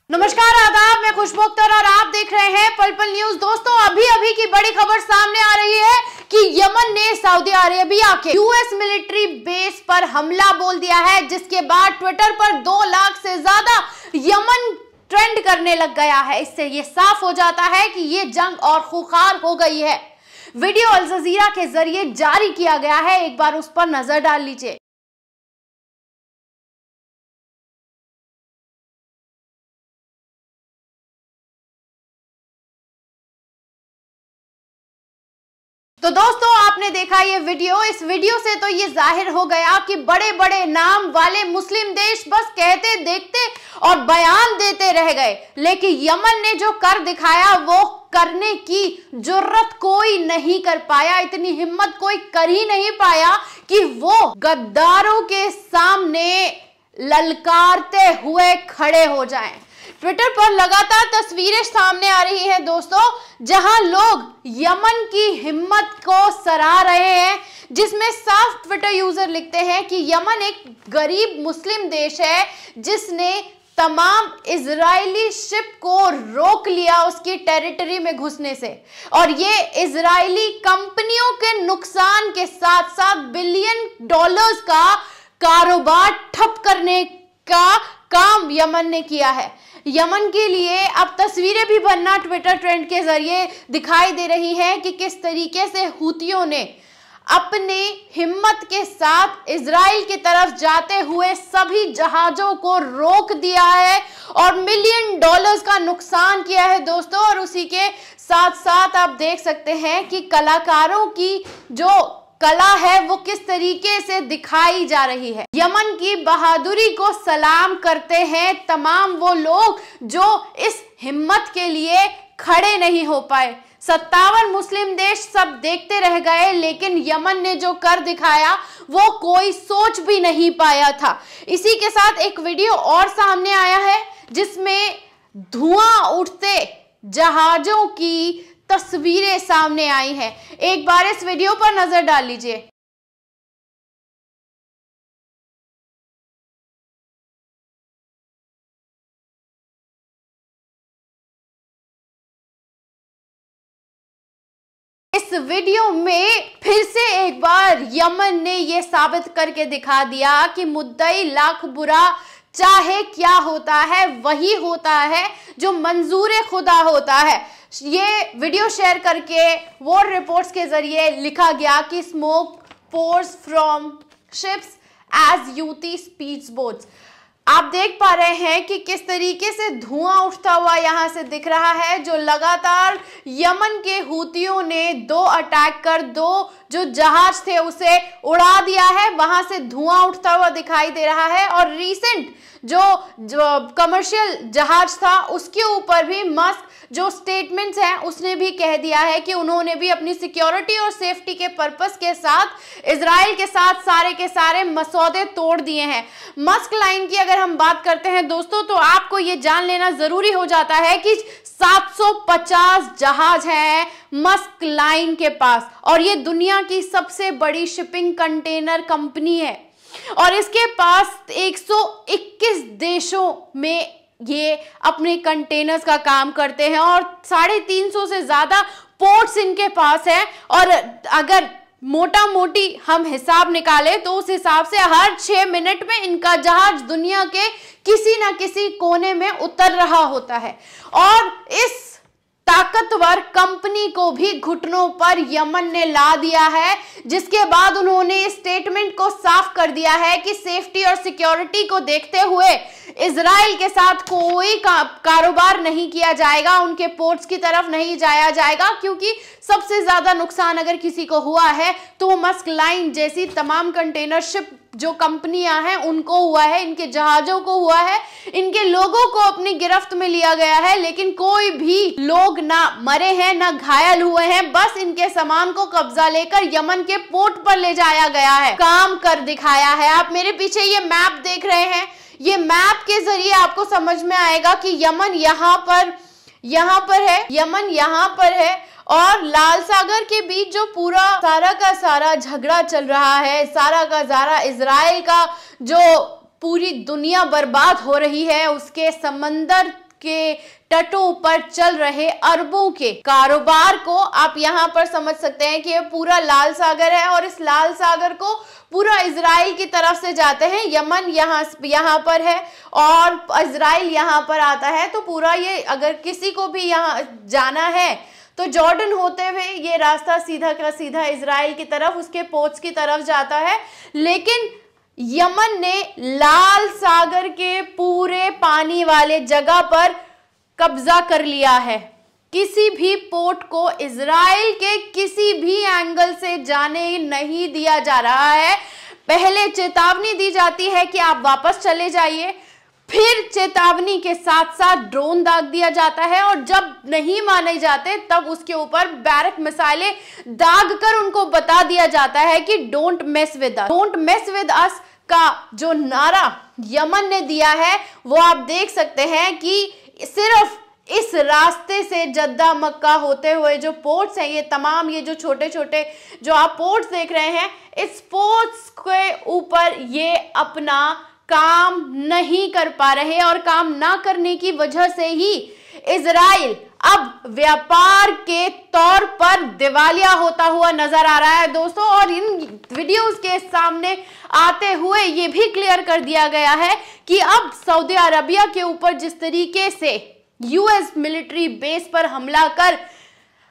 नमस्कार, आदाब। मैं खुशबू अख्तर और आप देख रहे हैं पल पल न्यूज। दोस्तों, अभी अभी की बड़ी खबर सामने आ रही है कि यमन ने सऊदी अरेबिया के यूएस मिलिट्री बेस पर हमला बोल दिया है, जिसके बाद ट्विटर पर 2 लाख से ज्यादा यमन ट्रेंड करने लग गया है। इससे ये साफ हो जाता है कि ये जंग और खूंखार हो गई है। वीडियो अल जजीरा के जरिए जारी किया गया है, एक बार उस पर नजर डाल लीजिए। तो दोस्तों, आपने देखा ये वीडियो। इस वीडियो से तो ये जाहिर हो गया कि बड़े बड़े नाम वाले मुस्लिम देश बस कहते देखते और बयान देते रह गए, लेकिन यमन ने जो कर दिखाया वो करने की जुर्रत कोई नहीं कर पाया। इतनी हिम्मत कोई कर ही नहीं पाया कि वो गद्दारों के सामने ललकारते हुए खड़े हो जाएं। ट्विटर पर लगातार तस्वीरें सामने आ रही हैं दोस्तों, जहां लोग यमन की हिम्मत को सराह रहे हैं, जिसमें साफ ट्विटर यूजर लिखते हैं कि यमन एक गरीब मुस्लिम देश है जिसने तमाम इजरायली शिप को रोक लिया उसकी टेरिटरी में घुसने से, और ये इजरायली कंपनियों के नुकसान के साथ साथ $बिलियन का कारोबार ठप करने का काम यमन ने किया है। यमन के लिए अब तस्वीरें भी बनना ट्विटर ट्रेंड के जरिए दिखाई दे रही हैं कि किस तरीके से हूतियों ने अपने हिम्मत के साथ इजराइल की तरफ जाते हुए सभी जहाजों को रोक दिया है और $मिलियन का नुकसान किया है दोस्तों। और उसी के साथ साथ आप देख सकते हैं कि कलाकारों की जो कला है वो किस तरीके से दिखाई जा रही है। यमन की बहादुरी को सलाम करते हैं तमाम वो लोग जो इस हिम्मत के लिए खड़े नहीं हो पाए। 57 मुस्लिम देश सब देखते रह गए, लेकिन यमन ने जो कर दिखाया वो कोई सोच भी नहीं पाया था। इसी के साथ एक वीडियो और सामने आया है जिसमें धुआं उठते जहाजों की तस्वीरें सामने आई हैं। एक बार इस वीडियो पर नजर डाल लीजिए। इस वीडियो में फिर से एक बार यमन ने यह साबित करके दिखा दिया कि मुद्दई लाख बुरा चाहे क्या होता है वही होता है जो मंजूर खुदा होता है। ये वीडियो शेयर करके वॉर रिपोर्ट्स के जरिए लिखा गया कि smoke pours from ships as UT speeds boats. आप देख पा रहे हैं कि किस तरीके से धुआं उठता हुआ यहां से दिख रहा है, जो लगातार यमन के हूतियों ने 2 अटैक कर 2 जो जहाज थे उसे उड़ा दिया है। वहां से धुआं उठता हुआ दिखाई दे रहा है। और रिसेंट जो कमर्शियल जहाज था उसके ऊपर भी मस्क जो स्टेटमेंट्स हैं उसने भी कह दिया है कि उन्होंने भी अपनी सिक्योरिटी और सेफ्टी के पर्पस के साथ इजराइल के साथ सारे के सारे मसौदे तोड़ दिए हैं। मस्क लाइन की अगर हम बात करते हैं दोस्तों, तो आपको ये जान लेना जरूरी हो जाता है कि 750 जहाज हैं मस्क लाइन के पास, और ये दुनिया की सबसे बड़ी शिपिंग कंटेनर कंपनी है, और इसके पास 121 देशों में ये अपने कंटेनर्स का काम करते हैं, और 350 से ज्यादा पोर्ट्स इनके पास है। और अगर मोटा मोटी हम हिसाब निकाले तो उस हिसाब से हर 6 मिनट में इनका जहाज दुनिया के किसी न किसी कोने में उतर रहा होता है। और इस ताकतवर कंपनी को भी घुटनों पर यमन ने ला दिया है, जिसके बाद उन्होंने स्टेटमेंट को साफ कर दिया है कि सेफ्टी और सिक्योरिटी को देखते हुए इजराइल के साथ कोई कारोबार नहीं किया जाएगा, उनके पोर्ट्स की तरफ नहीं जाया जाएगा, क्योंकि सबसे ज्यादा नुकसान अगर किसी को हुआ है तो वो मस्क लाइन जैसी तमाम कंटेनर शिप जो कंपनियां हैं उनको हुआ है, इनके जहाजों को हुआ है, इनके लोगों को अपनी गिरफ्त में लिया गया है, लेकिन कोई भी लोग ना मरे हैं ना घायल हुए हैं। बस इनके सामान को कब्जा लेकर यमन के पोर्ट पर ले जाया गया है, काम कर दिखाया है। आप मेरे पीछे ये मैप देख रहे हैं, ये मैप के जरिए आपको समझ में आएगा कि यमन यहाँ पर है, यमन यहाँ पर है, और लाल सागर के बीच जो पूरा सारा का सारा झगड़ा चल रहा है, सारा का सारा इजराइल का जो पूरी दुनिया बर्बाद हो रही है उसके समंदर के तटों पर चल रहे अरबों के कारोबार को आप यहाँ पर समझ सकते हैं कि ये पूरा लाल सागर है और इस लाल सागर को पूरा इजराइल की तरफ से जाते हैं। यमन यहाँ पर है और इजराइल यहाँ पर आता है। तो पूरा ये अगर किसी को भी यहाँ जाना है तो जॉर्डन होते हुए ये रास्ता सीधा का सीधा इजराइल की तरफ उसके पोर्ट्स की तरफ जाता है। लेकिन यमन ने लाल सागर के पूरे पानी वाले जगह पर कब्जा कर लिया है। किसी भी पोर्ट को इजराइल के किसी भी एंगल से जाने नहीं दिया जा रहा है। पहले चेतावनी दी जाती है कि आप वापस चले जाइए, फिर चेतावनी के साथ साथ ड्रोन दाग दिया जाता है और जब नहीं माने जाते तब उसके ऊपर बैरक मिसाइलें दाग कर उनको बता दिया जाता है कि don't mess with us. Don't mess with us का जो नारा यमन ने दिया है वो आप देख सकते हैं कि सिर्फ इस रास्ते से जद्दा मक्का होते हुए जो पोर्ट्स हैं, ये तमाम ये जो छोटे छोटे जो आप पोर्ट्स देख रहे हैं, इस पोर्ट्स के ऊपर ये अपना काम नहीं कर पा रहे और काम ना करने की वजह से ही इजराइल अब व्यापार के तौर पर दिवालिया होता हुआ नजर आ रहा है दोस्तों। और इन वीडियोस के सामने आते हुए ये भी क्लियर कर दिया गया है कि अब सऊदी अरबिया के ऊपर जिस तरीके से यूएस मिलिट्री बेस पर हमला कर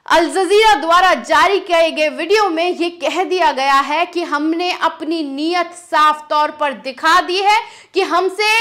अल जजीरा द्वारा जारी किए गए वीडियो में ये कह दिया गया है कि हमने अपनी नीयत साफ तौर पर दिखा दी है कि हमसे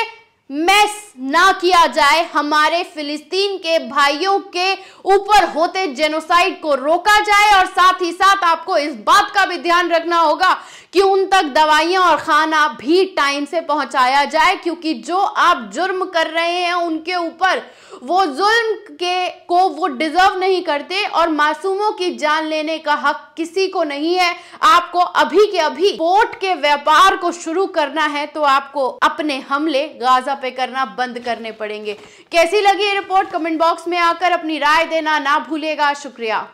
मैस ना किया जाए, हमारे फिलिस्तीन के भाइयों के ऊपर होते जेनोसाइड को रोका जाए और साथ ही साथ आपको इस बात का भी ध्यान रखना होगा कि उन तक दवाइयां और खाना भी टाइम से पहुंचाया जाए, क्योंकि जो आप जुर्म कर रहे हैं उनके ऊपर वो जुल्म के को वो डिजर्व नहीं करते और मासूमों की जान लेने का हक किसी को नहीं है। आपको अभी के अभी पोर्ट के व्यापार को शुरू करना है तो आपको अपने हमले गाजा पे करना बंद करने पड़ेंगे। कैसी लगी ये रिपोर्ट कमेंट बॉक्स में आकर अपनी राय देना ना भूलिएगा। शुक्रिया।